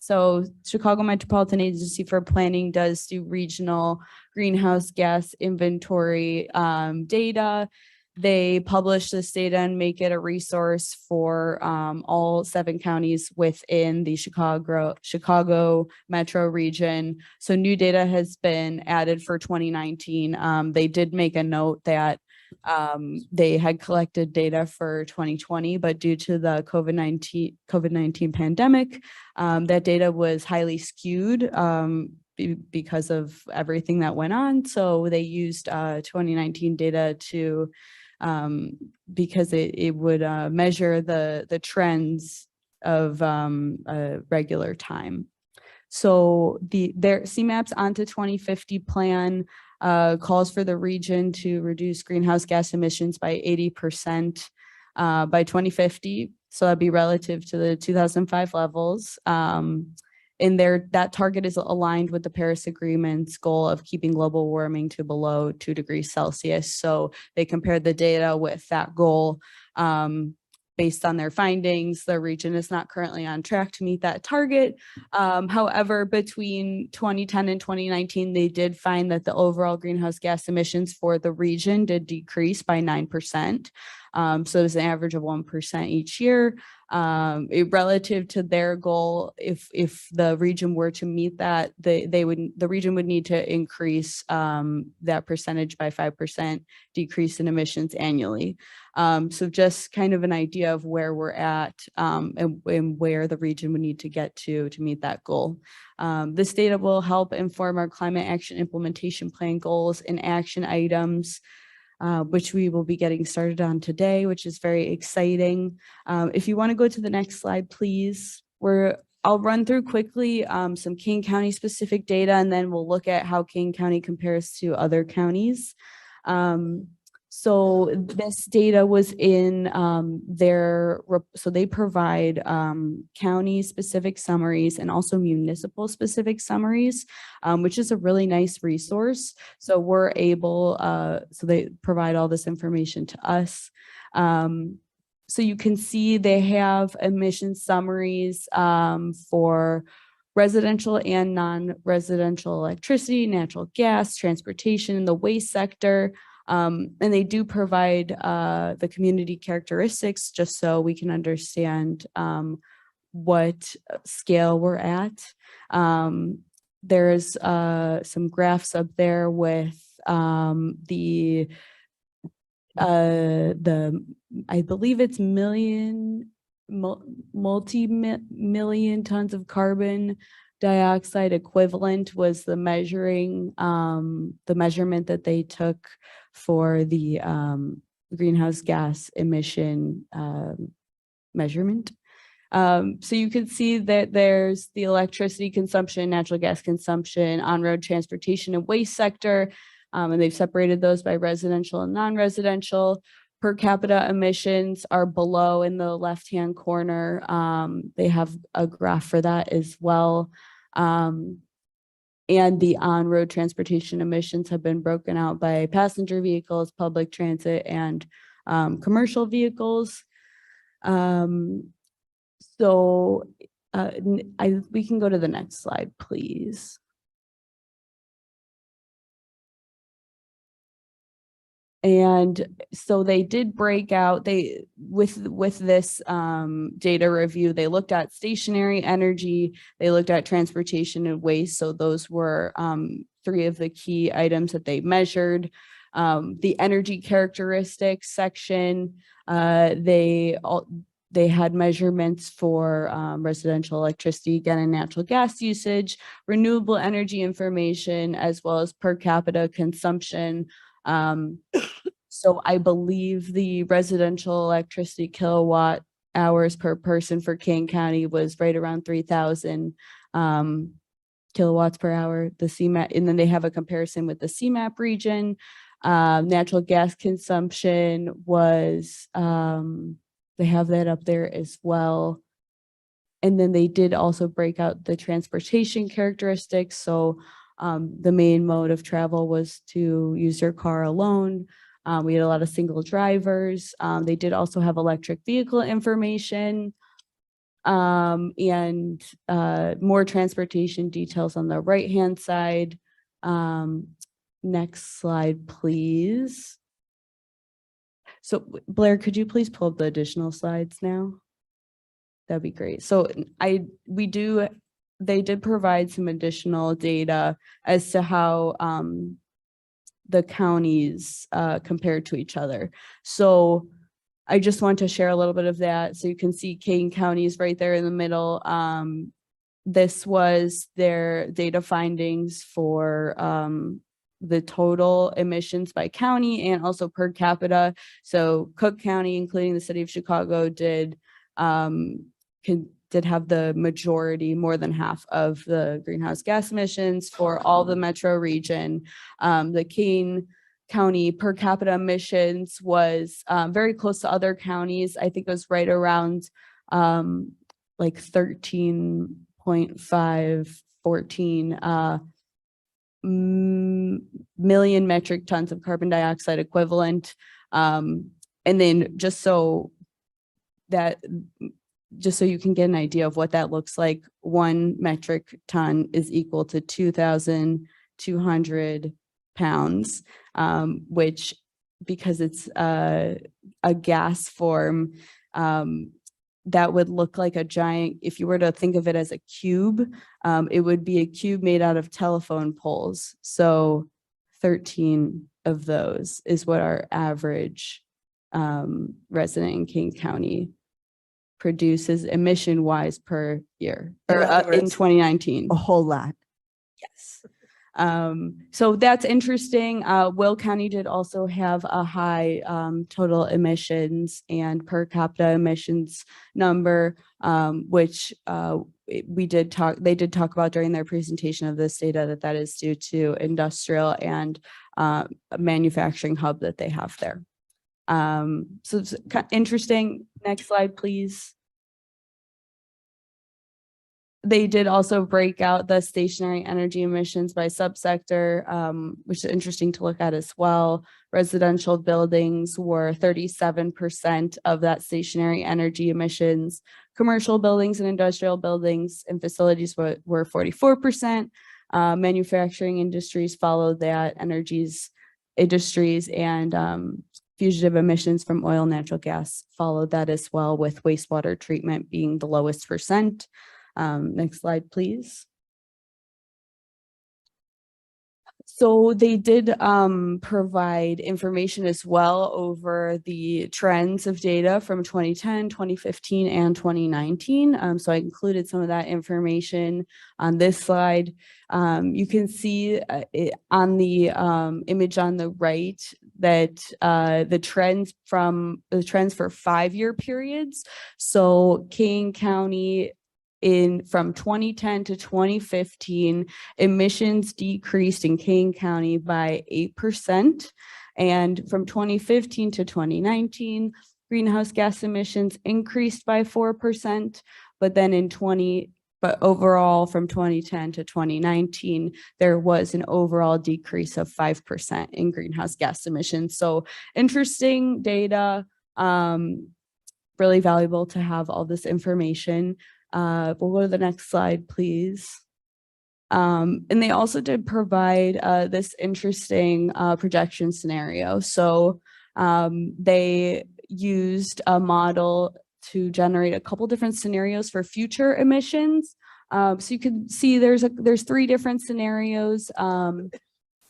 So Chicago Metropolitan Agency for Planning does do regional greenhouse gas inventory data. They publish this data and make it a resource for all 7 counties within the Chicago metro region. So new data has been added for 2019. They did make a note that they had collected data for 2020, but due to the COVID-19 pandemic, that data was highly skewed because of everything that went on. So they used 2019 data to because it would measure the trends of a regular time. So their CMAP's onto 2050 plan calls for the region to reduce greenhouse gas emissions by 80% by 2050. So that'd be relative to the 2005 levels. And that target is aligned with the Paris Agreement's goal of keeping global warming to below 2 degrees Celsius. So they compared the data with that goal. Based on their findings, the region is not currently on track to meet that target. However, between 2010 and 2019, they did find that the overall greenhouse gas emissions for the region did decrease by 9%. So it was an average of 1% each year. Relative to their goal, if the region were to meet that, the region would need to increase that percentage by 5% decrease in emissions annually. So just kind of an idea of where we're at and where the region would need to get to meet that goal. This data will help inform our climate action implementation plan goals and action items, which we will be getting started on today, which is very exciting. If you want to go to the next slide, please. I'll run through quickly some Kane County specific data, and then we'll look at how Kane County compares to other counties. So this data was in so they provide county specific summaries and also municipal specific summaries, which is a really nice resource. So we're able, so they provide all this information to us. So you can see they have emission summaries for residential and non-residential electricity, natural gas, transportation, the waste sector. And they do provide the community characteristics just so we can understand what scale we're at. There's some graphs up there with I believe it's multi-million tons of carbon dioxide equivalent was the measurement that they took for the greenhouse gas emission measurement. So you can see that there's the electricity consumption, natural gas consumption, on-road transportation and waste sector, and they've separated those by residential and non-residential. Per capita emissions are below in the left-hand corner. They have a graph for that as well. And the on-road transportation emissions have been broken out by passenger vehicles, public transit, and commercial vehicles. So we can go to the next slide, please. And so they did break out, with this data review, they looked at stationary energy, they looked at transportation and waste. So those were 3 of the key items that they measured. The energy characteristics section, they had measurements for residential electricity, again, and natural gas usage, renewable energy information, as well as per capita consumption. So I believe the residential electricity kilowatt hours per person for Kane County was right around 3,000 kilowatts per hour. The CMAP, and then they have a comparison with the CMAP region. Natural gas consumption was, they have that up there as well. And then they did also break out the transportation characteristics. So the main mode of travel was to use your car alone. We had a lot of single drivers. They did also have electric vehicle information. And more transportation details on the right-hand side. Next slide, please. So Blair, could you please pull up the additional slides now? That'd be great. So they did provide some additional data as to how the counties compared to each other. So I just want to share a little bit of that. So you can see Kane County is right there in the middle. This was their data findings for the total emissions by county and also per capita. So Cook County, including the city of Chicago, did have the majority, more than half of the greenhouse gas emissions for all the metro region. The Kane County per capita emissions was very close to other counties. I think it was right around like 13.514 million metric tons of carbon dioxide equivalent. And then just so you can get an idea of what that looks like, 1 metric ton is equal to 2,200 pounds, which, because it's a gas form, that would look like a giant, if you were to think of it as a cube, it would be a cube made out of telephone poles. So 13 of those is what our average resident in Kane County produces emission-wise per year, or in 2019. A whole lot. Yes. So that's interesting. Will County did also have a high total emissions and per capita emissions number, which they did talk about during their presentation of this data, that is due to industrial and a manufacturing hub that they have there. So it's kind of interesting. Next slide, please. They did also break out the stationary energy emissions by subsector, which is interesting to look at as well. Residential buildings were 37% of that stationary energy emissions. Commercial buildings and industrial buildings and facilities were 44%. Manufacturing industries followed that, industries and fugitive emissions from oil and natural gas followed that as well, with wastewater treatment being the lowest percent. Next slide, please. So they did provide information as well over the trends of data from 2010, 2015, and 2019. So I included some of that information on this slide. You can see on the image on the right that the trends for 5-year periods. So Kane County, from 2010 to 2015, emissions decreased in Kane County by 8%. And from 2015 to 2019, greenhouse gas emissions increased by 4%. But overall from 2010 to 2019, there was an overall decrease of 5% in greenhouse gas emissions. So interesting data, really valuable to have all this information. We'll go to the next slide, please. And they also did provide this interesting projection scenario. So they used a model to generate a couple different scenarios for future emissions. So you can see there's 3 different scenarios.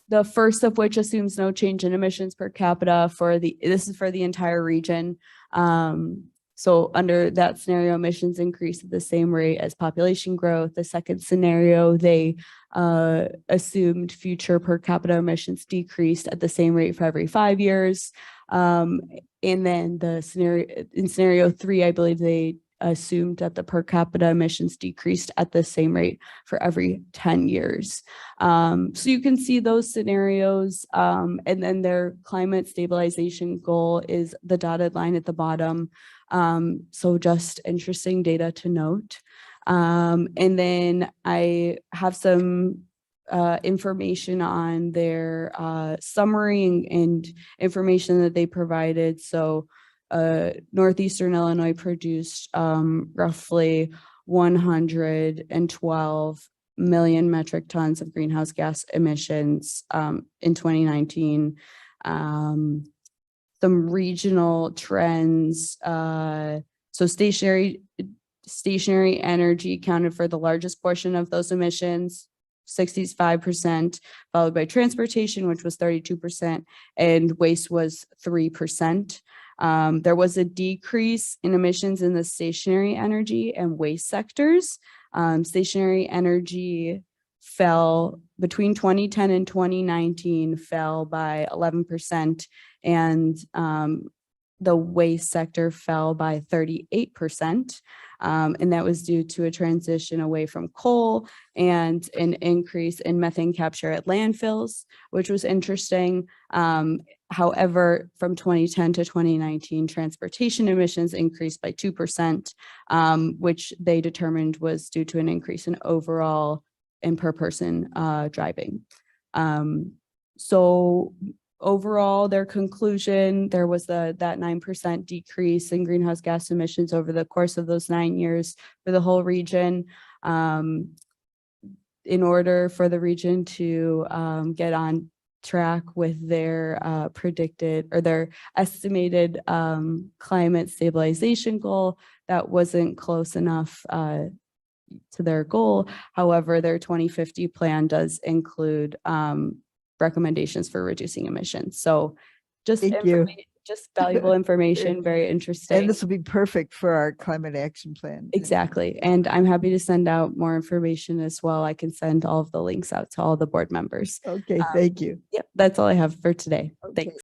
The first of which assumes no change in emissions per capita this is for the entire region. So under that scenario, emissions increase at the same rate as population growth. The second scenario, they assumed future per capita emissions decreased at the same rate for every 5 years. And then in scenario 3, I believe they assumed that the per capita emissions decreased at the same rate for every 10 years. So you can see those scenarios, and then their climate stabilization goal is the dotted line at the bottom. So just interesting data to note. And then I have some information on their summary and information that they provided. So Northeastern Illinois produced roughly 112 million metric tons of greenhouse gas emissions in 2019. Some regional trends. So stationary energy accounted for the largest portion of those emissions, 65%, followed by transportation, which was 32%, and waste was 3%. There was a decrease in emissions in the stationary energy and waste sectors. Stationary energy fell between 2010 and 2019, fell by 11%, and the waste sector fell by 38%. And that was due to a transition away from coal and an increase in methane capture at landfills, which was interesting. However, from 2010 to 2019, transportation emissions increased by 2%, which they determined was due to an increase in overall and per person driving. So overall, their conclusion, there was that 9% decrease in greenhouse gas emissions over the course of those 9 years for the whole region. In order for the region to get on track with their predicted or their estimated climate stabilization goal, that wasn't close enough to their goal. However, their 2050 plan does include recommendations for reducing emissions. So just valuable information, very interesting. And this will be perfect for our climate action plan. Exactly. And I'm happy to send out more information as well. I can send all of the links out to all the board members. Okay, thank you. Yep, that's all I have for today. Okay. Thanks.